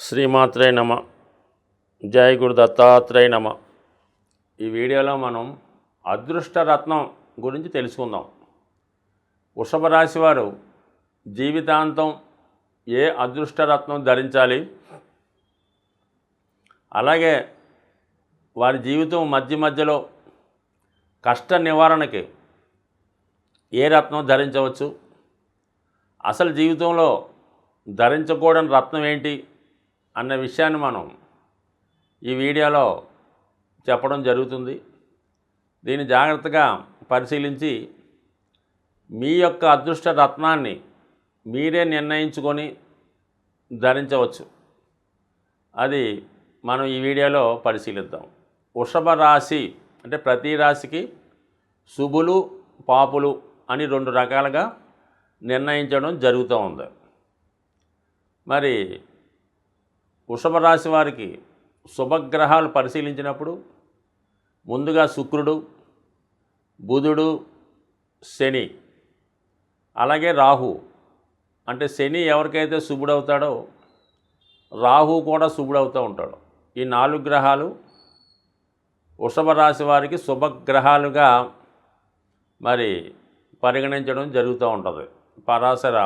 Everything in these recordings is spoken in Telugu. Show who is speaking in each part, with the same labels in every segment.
Speaker 1: శ్రీమాత్రే నమ. జై గురు దత్తాత్రేయ నమ. ఈ వీడియోలో మనం అదృష్ట రత్నం గురించి తెలుసుకుందాం. వృషభ రాశి వారు జీవితాంతం ఏ అదృష్ట రత్నం ధరించాలి, అలాగే వారి జీవితం మధ్యలో కష్ట నివారణకి ఏ రత్నం ధరించవచ్చు, అసలు జీవితంలో ధరించకూడని రత్నం ఏంటి అన్న విషయాన్ని మనం ఈ వీడియోలో చెప్పడం జరుగుతుంది. దీన్ని జాగ్రత్తగా పరిశీలించి మీ యొక్క అదృష్ట రత్నాన్ని మీరే నిర్ణయించుకొని ధరించవచ్చు. అది మనం ఈ వీడియోలో పరిశీలిద్దాం. వృషభ రాశి అంటే ప్రతి రాశికి శుభులు పాపులు అని రెండు రకాలుగా నిర్ణయించడం జరుగుతూ ఉంది. మరి వృషభ రాశి వారికి శుభగ్రహాలు పరిశీలించినప్పుడు ముందుగా శుక్రుడు, బుధుడు, శని, అలాగే రాహు. అంటే శని ఎవరికైతే శుభుడవుతాడో రాహు కూడా శుభుడవుతూ ఉంటాడు. ఈ 4 గ్రహాలు వృషభ రాశి వారికి శుభగ్రహాలుగా మరి పరిగణించడం జరుగుతూ ఉంటుంది. పరాశర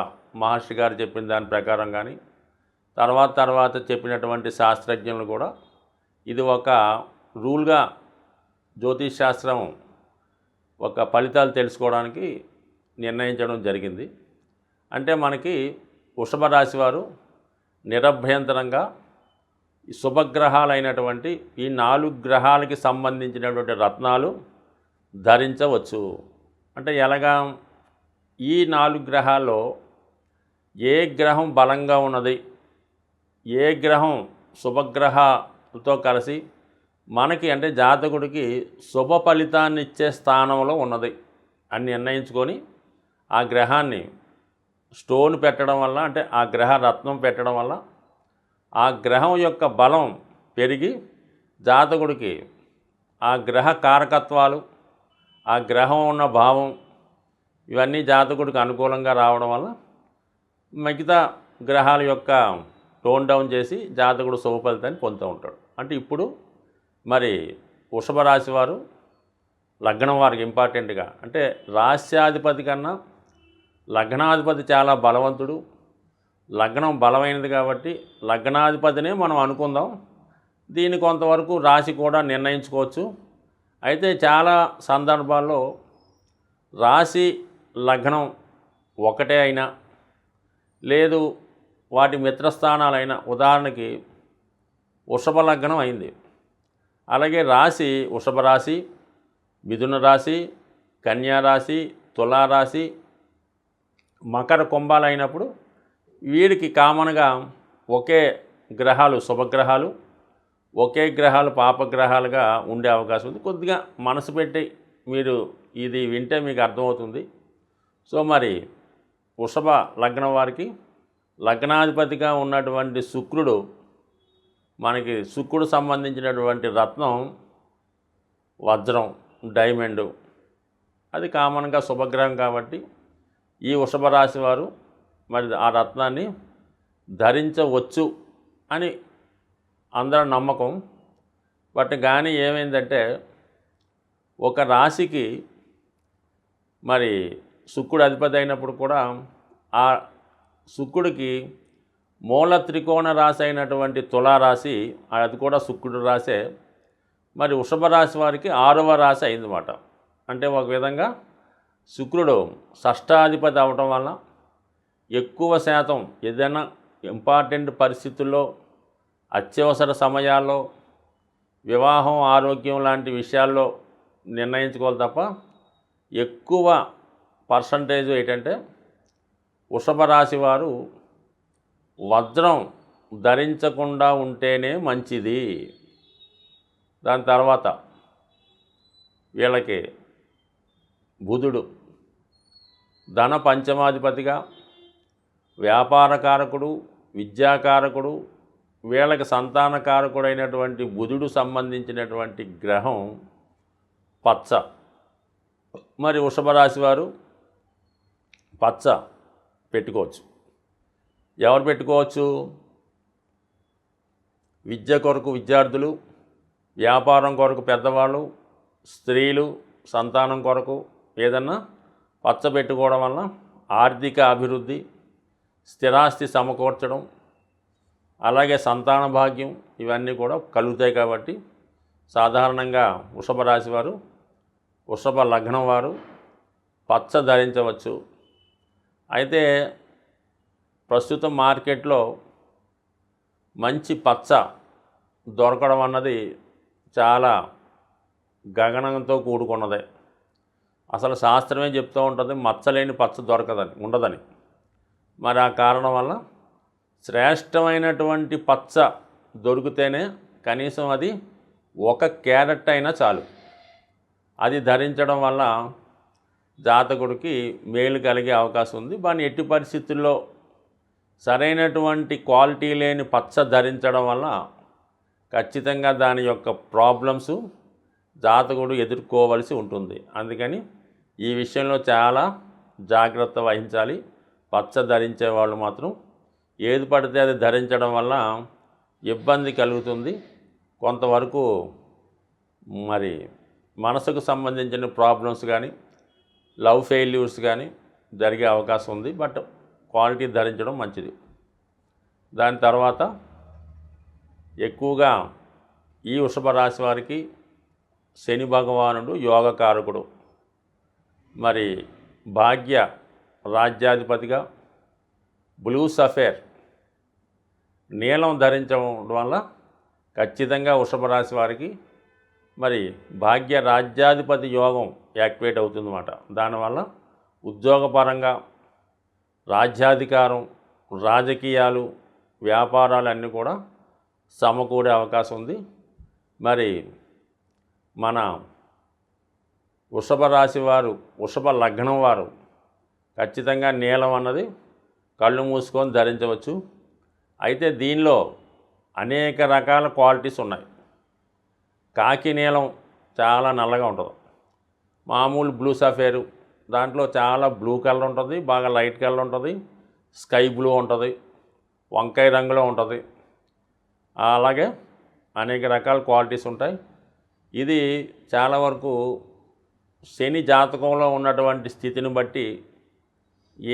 Speaker 1: మహర్షి గారు చెప్పిన దాని ప్రకారం కానీ తర్వాత చెప్పినటువంటి శాస్త్రజ్ఞులు కూడా ఇది ఒక రూల్గా జ్యోతిష్ శాస్త్రం ఒక ఫలితాలు తెలుసుకోవడానికి నిర్ణయించడం జరిగింది. అంటే మనకి వృషభ రాశి వారు నిరభ్యంతరంగా ఈ శుభగ్రహాలైనటువంటి ఈ 4 గ్రహాలకి సంబంధించినటువంటి రత్నాలు ధరించవచ్చు. అంటే ఎలాగా, ఈ 4 గ్రహాల్లో ఏ గ్రహం బలంగా ఉన్నది, ఏ గ్రహం శుభగ్రహాలతో కలిసి మనకి అంటే జాతకుడికి శుభ ఫలితాన్ని ఇచ్చే స్థానంలో ఉన్నది అని నిర్ణయించుకొని ఆ గ్రహాన్ని స్టోన్ పెట్టడం వల్ల, అంటే ఆ గ్రహ రత్నం పెట్టడం వల్ల ఆ గ్రహం యొక్క బలం పెరిగి జాతకుడికి ఆ గ్రహ కారకత్వాలు, ఆ గ్రహం ఉన్న భావం ఇవన్నీ జాతకుడికి అనుకూలంగా రావడం వల్ల మిగతా గ్రహాల యొక్క టోన్ డౌన్ చేసి జాతకుడు శుభ ఫలితాన్ని పొందుతూ ఉంటాడు. అంటే ఇప్పుడు మరి వృషభ రాశి వారు లగ్నం వారికి ఇంపార్టెంట్గా, అంటే రాశ్యాధిపతి కన్నా లగ్నాధిపతి చాలా బలవంతుడు. లగ్నం బలమైనది కాబట్టి లగ్నాధిపతినే మనం అనుకుందాం. దీన్ని కొంతవరకు రాశి కూడా నిర్ణయించుకోవచ్చు. అయితే చాలా సందర్భాల్లో రాశి లగ్నం ఒకటే అయినా, లేదు వాటి మిత్రస్థానాలైన, ఉదాహరణకి వృషభ లగ్నం అయింది, అలాగే రాశి వృషభ రాశి, మిథున రాశి, కన్యా రాశి, తులారాశి, మకర కుంభాలు అయినప్పుడు వీడికి కామన్గా ఒకే గ్రహాలు శుభగ్రహాలు, ఒకే గ్రహాలు పాపగ్రహాలుగా ఉండే అవకాశం ఉంది. కొద్దిగా మనసు పెట్టి మీరు ఇది వింటే మీకు అర్థమవుతుంది. సో మరి వృషభ లగ్నం వారికి లగ్నాధిపతిగా ఉన్నటువంటి శుక్రుడు, మనకి శుక్రుడు సంబంధించినటువంటి రత్నం వజ్రం, డైమండు, అది కామన్గా శుభగ్రహం కాబట్టి ఈ వృషభ రాశి వారు మరి ఆ రత్నాన్ని ధరించవచ్చు అని అందరి నమ్మకం. బట్ కానీ ఏమైందంటే ఒక రాశికి మరి శుక్రుడు అధిపతి అయినప్పుడు కూడా ఆ శుక్రుడికి మూల త్రికోణ రాశి అయినటువంటి తులారాశి, అది కూడా శుక్రుడు రాసే. మరి వృషభ రాశి వారికి 6వ రాశి అయిందన్నమాట. అంటే ఒక విధంగా శుక్రుడు షష్టాధిపతి అవటం వల్ల ఎక్కువ శాతం ఏదైనా ఇంపార్టెంట్ పరిస్థితుల్లో, అత్యవసర సమయాల్లో, వివాహం, ఆరోగ్యం లాంటి విషయాల్లో నిర్ణయించుకోవాలి తప్ప ఎక్కువ పర్సంటేజ్ ఏంటంటే వృషభ రాశి వారు వజ్రం ధరించకుండా ఉంటేనే మంచిది. దాని తర్వాత వీళ్ళకి బుధుడు ధన పంచమాధిపతిగా, వ్యాపారకారకుడు, విద్యాకారకుడు, వీళ్ళకి సంతానకారకుడైనటువంటి బుధుడు సంబంధించినటువంటి గ్రహం పచ్చ. మరి వృషభ రాశి వారు పచ్చ పెట్టుకోవచ్చు. ఎవరు పెట్టుకోవచ్చు? విద్య కొరకు విద్యార్థులు, వ్యాపారం కొరకు పెద్దవాళ్ళు, స్త్రీలు సంతానం కొరకు ఏదన్నా పచ్చ పెట్టుకోవడం వలన ఆర్థిక అభివృద్ధి, స్థిరాస్తి సమకూర్చడం, అలాగే సంతాన భాగ్యం ఇవన్నీ కూడా కలుగుతాయి. కాబట్టి సాధారణంగా వృషభ రాశి వారు, వృషభ లగ్నం వారు పచ్చ ధరించవచ్చు. అయితే ప్రస్తుతం మార్కెట్లో మంచి పచ్చ దొరకడం అన్నది చాలా గగనంతో కూడుకున్నదే. అసలు శాస్త్రమే చెప్తూ ఉంటుంది మచ్చలేని పచ్చ ఉండదని. మరి ఆ కారణం వల్ల శ్రేష్టమైనటువంటి పచ్చ దొరికితేనే కనీసం అది 1 క్యారెట్ అయినా చాలు. అది ధరించడం వల్ల జాతకుడికి మేలు కలిగే అవకాశం ఉంది. కానీ ఎట్టి పరిస్థితుల్లో సరైనటువంటి క్వాలిటీ లేని పచ్చ ధరించడం వల్ల ఖచ్చితంగా దాని యొక్క ప్రాబ్లమ్స్ జాతకుడు ఎదుర్కోవలసి ఉంటుంది. అందుకని ఈ విషయంలో చాలా జాగ్రత్త వహించాలి. పచ్చ ధరించే వాళ్ళు మాత్రం ఏది పడితే అది ధరించడం వల్ల ఇబ్బంది కలుగుతుంది. కొంతవరకు మరి మనసుకు సంబంధించిన ప్రాబ్లమ్స్ కానీ, లవ్ ఫెయిల్యూర్స్ కానీ జరిగే అవకాశం ఉంది. బట్ క్వాలిటీ ధరించడం మంచిది. దాని తర్వాత ఎక్కువగా ఈ వృషభ రాశి వారికి శని భగవానుడు యోగకారకుడు. మరి భాగ్య రాజ్యాధిపతిగా బ్లూ సఫేర్ నీలం ధరించడం వల్ల ఖచ్చితంగా వృషభ రాశి వారికి మరి భాగ్య రాజ్యాధిపతి యోగం యాక్టివేట్ అవుతుందన్నమాట. దానివల్ల ఉద్యోగపరంగా రాజ్యాధికారం, రాజకీయాలు, వ్యాపారాలు అన్నీ కూడా సమకూడే అవకాశం ఉంది. మరి మన వృషభ రాశి వారు, వృషభ లగ్నం వారు ఖచ్చితంగా నీలం అన్నది కళ్ళు మూసుకొని ధరించవచ్చు. అయితే దీనిలో అనేక రకాల క్వాలిటీస్ ఉన్నాయి. కాకి నీలం చాలా నల్లగా ఉంటుంది. మామూలు బ్లూ సఫేరు దాంట్లో చాలా బ్లూ కలర్ ఉంటుంది, బాగా లైట్ కలర్ ఉంటుంది, స్కై బ్లూ ఉంటుంది, వంకాయ రంగులో ఉంటుంది. అలాగే అనేక రకాల క్వాలిటీస్ ఉంటాయి. ఇది చాలా వరకు శని జాతకంలో ఉన్నటువంటి స్థితిని బట్టి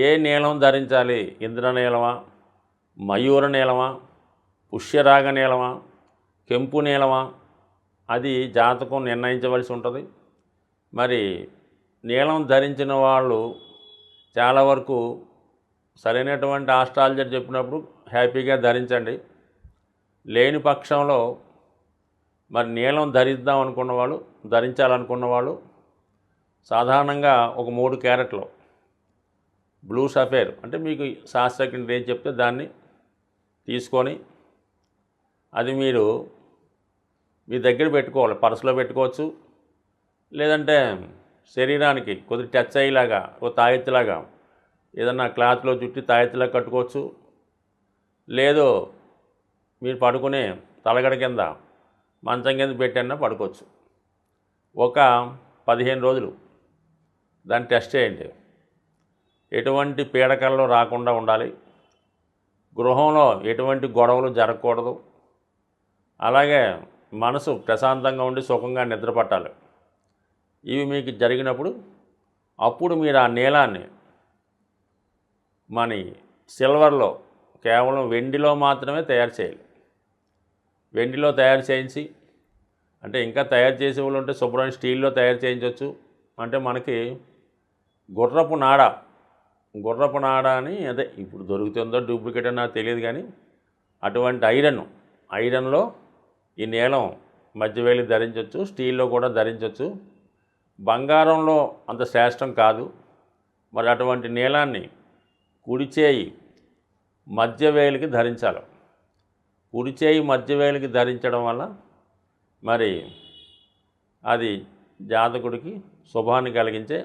Speaker 1: ఏ నీలం ధరించాలి, ఇంద్రనీలమా, మయూర నీలమా, పుష్యరాగ నీలమా, కెంపు నీలమా, అది జాతకం నిర్ణయించవలసి ఉంటుంది. మరి నీలం ధరించిన వాళ్ళు చాలా వరకు సరైనటువంటి ఆస్ట్రాలజర్ చెప్పినప్పుడు హ్యాపీగా ధరించండి. లేని పక్షంలో మరి నీలం ధరిద్దాం అనుకున్న వాళ్ళు, ధరించాలనుకున్న వాళ్ళు సాధారణంగా ఒక 3 క్యారెట్లు బ్లూ సఫేర్ అంటే మీకు శాస్త్రజ్ఞుడు ఏం చెప్తే దాన్ని తీసుకొని అది మీరు మీ దగ్గర పెట్టుకోవాలి. పర్సులో పెట్టుకోవచ్చు, లేదంటే శరీరానికి కొద్దిగా టచ్ అయ్యేలాగా ఒక తాయెత్తులాగా ఏదన్నా క్లాత్లో చుట్టి తాయెత్తులా కట్టుకోవచ్చు. లేదు మీరు పడుకునే తలగడ కింద మంచం కింద పెట్టన్నా పడుకోవచ్చు. ఒక 15 రోజులు దాన్ని టెస్ట్ చేయండి. ఎటువంటి పీడకలు రాకుండా ఉండాలి, గృహంలో ఎటువంటి గొడవలు జరగకూడదు, అలాగే మనసు ప్రశాంతంగా ఉండి సుఖంగా నిద్రపట్టాలి. ఇవి మీకు జరిగినప్పుడు అప్పుడు మీరు ఆ నీలాన్ని మన సిల్వర్లో కేవలం వెండిలో మాత్రమే తయారు చేయాలి. వెండిలో తయారు చేయించి అంటే ఇంకా తయారు చేసే వాళ్ళు ఉంటే శుభ్రమైన స్టీల్లో తయారు చేయించవచ్చు. అంటే మనకి గుర్రపు నాడ అని అదే ఇప్పుడు దొరుకుతుందో డూప్లికేట్ అని నాకు తెలియదు, కానీ అటువంటి ఐరన్లో ఈ నీలం మధ్యవేలి ధరించవచ్చు, స్టీల్లో కూడా ధరించవచ్చు. బంగారంలో అంత శ్రేష్టం కాదు. మరి అటువంటి నీలాన్ని కుడిచేయి మధ్యవేలికి ధరించాలి. కుడిచేయి మధ్యవేలికి ధరించడం వల్ల మరి అది జాతకుడికి శుభాన్ని కలిగించే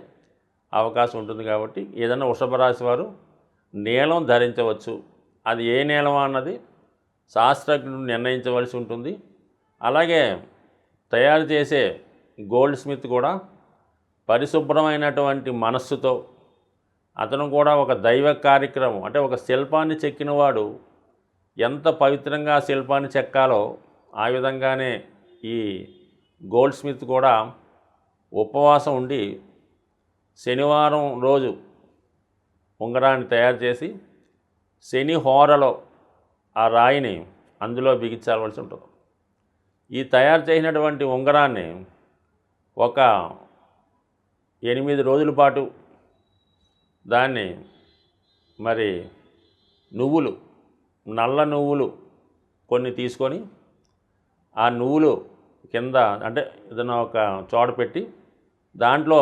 Speaker 1: అవకాశం ఉంటుంది. కాబట్టి ఏదైనా వృషభ రాశి వారు నీలం ధరించవచ్చు. అది ఏ నీలం అన్నది శాస్త్రజ్ఞుడు నిర్ణయించవలసి ఉంటుంది. అలాగే తయారు చేసే గోల్డ్ స్మిత్ కూడా పరిశుభ్రమైనటువంటి మనస్సుతో అతను కూడా ఒక దైవ కార్యక్రమం అంటే ఒక శిల్పాన్ని చెక్కినవాడు ఎంత పవిత్రంగా శిల్పాన్ని చెక్కాలో ఆ విధంగానే ఈ గోల్డ్ స్మిత్ కూడా ఉపవాసం ఉండి శనివారం రోజు ఉంగరాన్ని తయారు చేసి శని హోరలో ఆ రాయిని అందులో బిగించాల్సి ఉంటుంది. ఈ తయారు చేసినటువంటి ఉంగరాన్ని ఒక 8 రోజుల పాటు దాన్ని మరి నువ్వులు, నల్ల నువ్వులు కొన్ని తీసుకొని ఆ నువ్వులు కింద అంటే ఏదైనా ఒక చోట పెట్టి దాంట్లో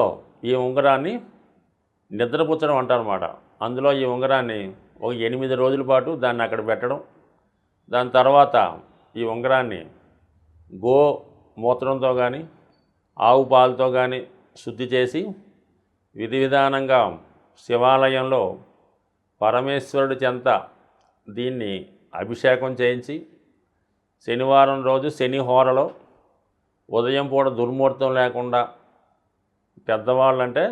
Speaker 1: ఈ ఉంగరాన్ని నిద్రపుచ్చడం అంటారన్నమాట. అందులో ఈ ఉంగరాన్ని ఒక 8 రోజుల పాటు దాన్ని అక్కడ పెట్టడం. దాని తర్వాత ఈ ఉంగరాన్ని గో మూత్రంతో కానీ ఆవు పాలతో కానీ శుద్ధి చేసి విధి విధానంగా శివాలయంలో పరమేశ్వరుడి చెంత దీన్ని అభిషేకం చేయించి శనివారం రోజు శని హోరలో ఉదయం పూట దుర్ముహూర్తం లేకుండా పెద్దవాళ్ళంటే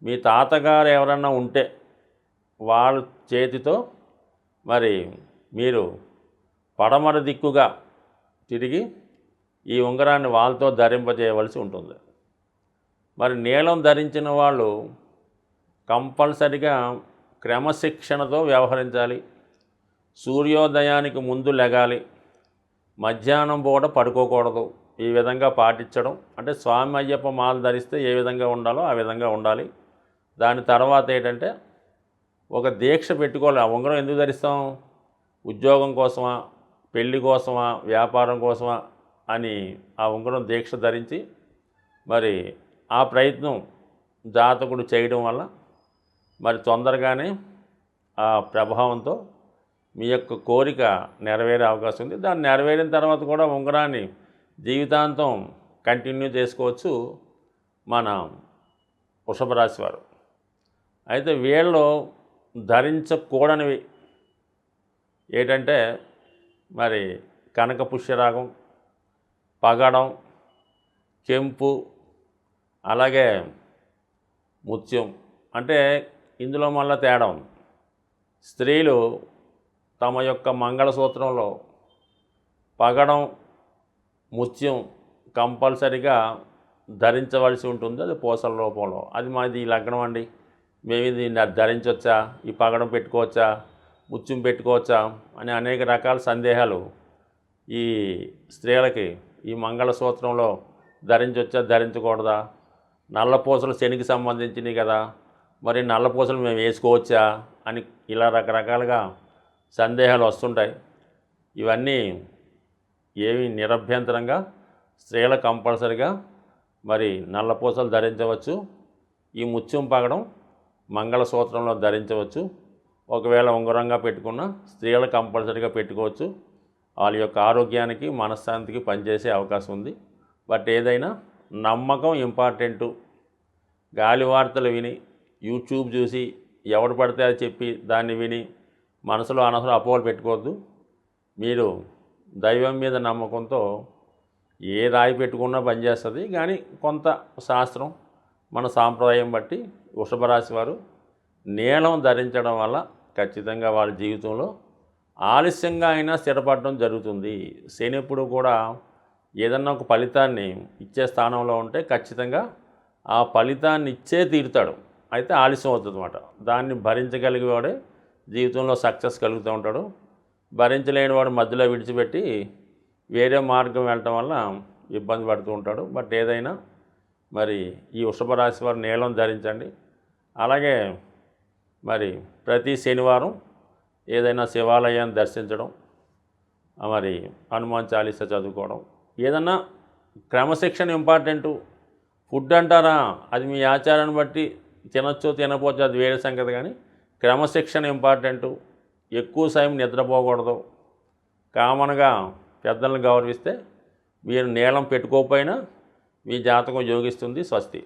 Speaker 1: మీ తాతగారు ఎవరన్నా ఉంటే వాళ్ళ చేతితో మరి మీరు పడమర దిక్కుగా తిరిగి ఈ ఉంగరాన్ని వాళ్ళతో ధరింపజేయవలసి ఉంటుంది. మరి నీలం ధరించిన వాళ్ళు కంపల్సరిగా క్రమశిక్షణతో వ్యవహరించాలి. సూర్యోదయానికి ముందు లెగాలి, మధ్యాహ్నం పూట పడుకోకూడదు. ఈ విధంగా పాటించడం అంటే స్వామి అయ్యప్ప మాల ధరిస్తే ఏ విధంగా ఉండాలో ఆ విధంగా ఉండాలి. దాని తర్వాత ఏంటంటే ఒక దీక్ష పెట్టుకోవాలి. ఆ ఉంగరం ఎందుకు ధరిస్తాం? ఉద్యోగం కోసమా, పెళ్లి కోసమా, వ్యాపారం కోసమా అని ఆ ఉంగరం దీక్ష ధరించి మరి ఆ ప్రయత్నం జాతకుడు చేయడం వల్ల మరి తొందరగానే ఆ ప్రభావంతో మీ యొక్క కోరిక నెరవేరే అవకాశం ఉంది. దాన్ని నెరవేరిన తర్వాత కూడా ఉంగరాన్ని జీవితాంతం కంటిన్యూ చేసుకోవచ్చు మన వృషభ రాశి వారు. అయితే వీళ్ళు ధరించకూడనివి ఏంటంటే మరి కనక పుష్యరాగం, పగడం, కెంపు, అలాగే ముత్యం. అంటే ఇందులో మళ్ళీ తేడా ఉంది. స్త్రీలు తమ యొక్క మంగళసూత్రంలో పగడం, ముత్యం కంపల్సరిగా ధరించవలసి ఉంటుంది. అది పూసల రూపంలో. అది మాది లగ్నం అండి, మేము ఇది ధరించవచ్చా, ఈ పగడం పెట్టుకోవచ్చా, ముత్యం పెట్టుకోవచ్చా అని అనేక రకాల సందేహాలు ఈ స్త్రీలకి ఈ మంగళసూత్రంలో ధరించవచ్చా, ధరించకూడదా, నల్లపూసలు శనికి సంబంధించినవి కదా, మరి నల్లపూసలు మేము వేసుకోవచ్చా అని ఇలా రకరకాలుగా సందేహాలు వస్తుంటాయి. ఇవన్నీ ఏమి నిరభ్యంతరంగా స్త్రీలు కంపల్సరిగా మరి నల్లపూసలు ధరించవచ్చు. ఈ ముత్యం పగడం మంగళసూత్రంలో ధరించవచ్చు. ఒకవేళ ఉంగరంగా పెట్టుకున్న స్త్రీలు కంపల్సరిగా పెట్టుకోవచ్చు. వాళ్ళ యొక్క ఆరోగ్యానికి, మనశ్శాంతికి పనిచేసే అవకాశం ఉంది. బట్ ఏదైనా నమ్మకం ఇంపార్టెంటు. గాలి వార్తలు విని, యూట్యూబ్ చూసి ఎవడు పడితే అది చెప్పి దాన్ని విని మనసులో అనవసరం అపోహలు పెట్టుకోవద్దు. మీరు దైవం మీద నమ్మకంతో ఏ రాయి పెట్టుకున్నా పనిచేస్తుంది. కానీ కొంత శాస్త్రం మన సాంప్రదాయం బట్టి వృషభ రాశి వారు నీలం ధరించడం వల్ల ఖచ్చితంగా వాళ్ళ జీవితంలో ఆలస్యంగా అయినా స్థిరపడడం జరుగుతుంది. శని ఎప్పుడు కూడా ఏదన్నా ఒక ఫలితాన్ని ఇచ్చే స్థానంలో ఉంటే ఖచ్చితంగా ఆ ఫలితాన్ని ఇచ్చే తీరుతాడు. అయితే ఆలస్యం అవుతుంది అన్నమాట. దాన్ని భరించగలిగేవాడే జీవితంలో సక్సెస్ కలుగుతూ ఉంటాడు. భరించలేని వాడు మధ్యలో విడిచిపెట్టి వేరే మార్గం వెళ్ళటం వల్ల ఇబ్బంది పడుతూ ఉంటాడు. బట్ ఏదైనా మరి ఈ వృషభ రాశి వారు నీలం ధరించండి. అలాగే మరి ప్రతి శనివారం ఏదైనా శివాలయాన్ని దర్శించడం, మరి హనుమాన్ చాలీసా చదువుకోవడం. ఏదన్నా క్రమశిక్షణ ఇంపార్టెంటు. ఫుడ్ అంటారా, అది మీ ఆచారాన్ని బట్టి తినొచ్చు తినకపోవచ్చు, అది వేరే సంగతి. కానీ క్రమశిక్షణ ఇంపార్టెంటు. ఎక్కువ సమయం నిద్రపోకూడదు. కామన్గా పెద్దలను గౌరవిస్తే మీరు నీలం పెట్టుకోకపోయినా మీ జాతకం యోగిస్తుంది. స్వస్తి.